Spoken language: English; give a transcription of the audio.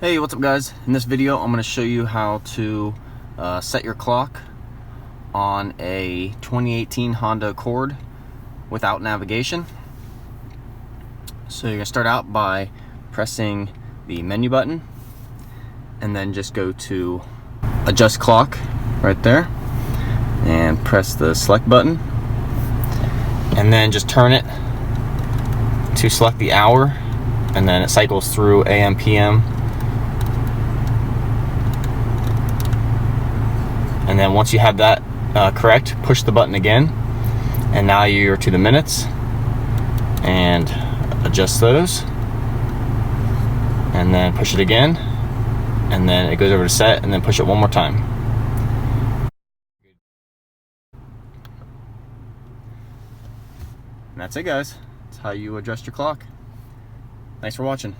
Hey, what's up guys? In this video I'm going to show you how to set your clock on a 2018 Honda Accord without navigation. So you're going to start out by pressing the menu button and then just go to adjust clock right there and press the select button and then just turn it to select the hour, and then it cycles through AM, PM. And then once you have that correct, push the button again, and now you're to the minutes, and adjust those, and then push it again, and then it goes over to set, and then push it one more time. And that's it guys, that's how you adjust your clock. Thanks for watching.